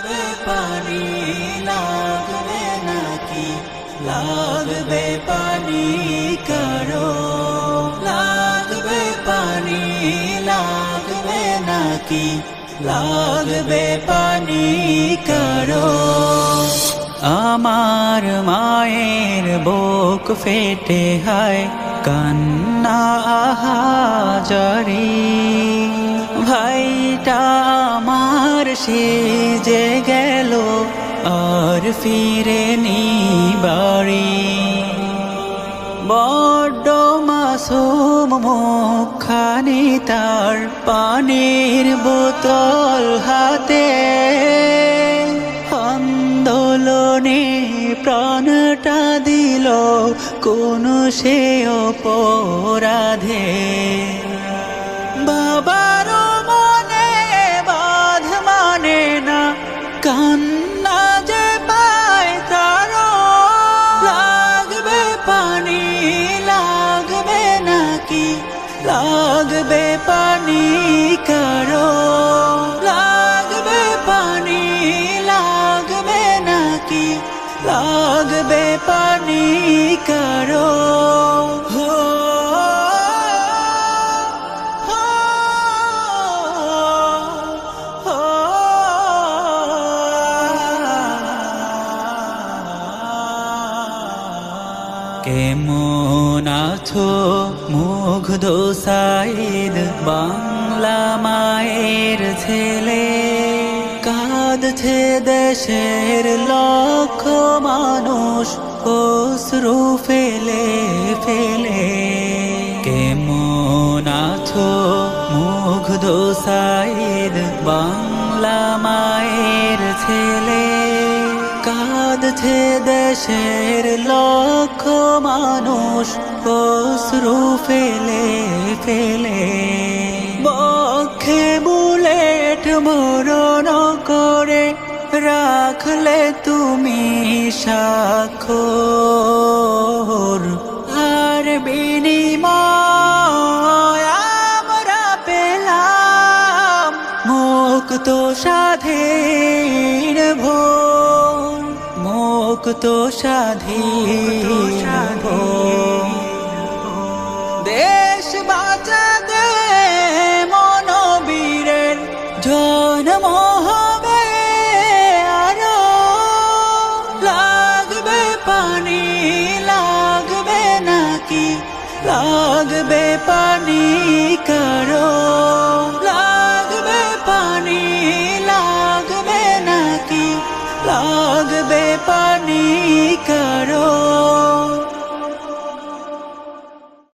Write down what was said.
পানি লাগবে নাকি লাগবে পানি কারো লাগবে পানি লাগবে নাকি লাগবে পানি কারো আমার মায়ের বুক ফেটে হায় কান্না আহাজারি ভাইটা আমার সেজে গেল আর ফিরেনি বাড়ি বড্ড মাসুম মুখখানি তার পানির বোতল হাতে আন্দোলনে প্রাণটা দিল কোন সে অপরাধে বাবার মনে বাঁধ মানে না কান্না যে পায় তারও লাগবে পানি লাগবে নাকি লাগবে পানি কারো লাগবে পানি লাগবে নাকি লাগবে পানি কারো কেমন আছো মুগ্ধ সাইদ বাংলা মায়ের ছেলে কাঁদছে দেশের লক্ষ মানুষ অশ্রু ফেলে ফেলে কেমন আছো মুগ্ধ সাইদ বাংলা মায়ের ছেলে কাঁদছে দেশের লক্ষ মানুষ অশ্রু ফেলে ফেলে বক্ষে বুলেট মরণ করে রাখলে তুমি স্বাক্ষর আর বিনিময় আমরা পেলাম মুক্ত স্বাধীন ভোর মুক্ত স্বাধীন ভোর দেশ বাঁচাতে মনোবীরের জন্ম হবে আরো লাগবে পানি লাগবে নাকি লাগবে পানি কারো লাগবে পানি লাগবে নাকি লাগবে পানি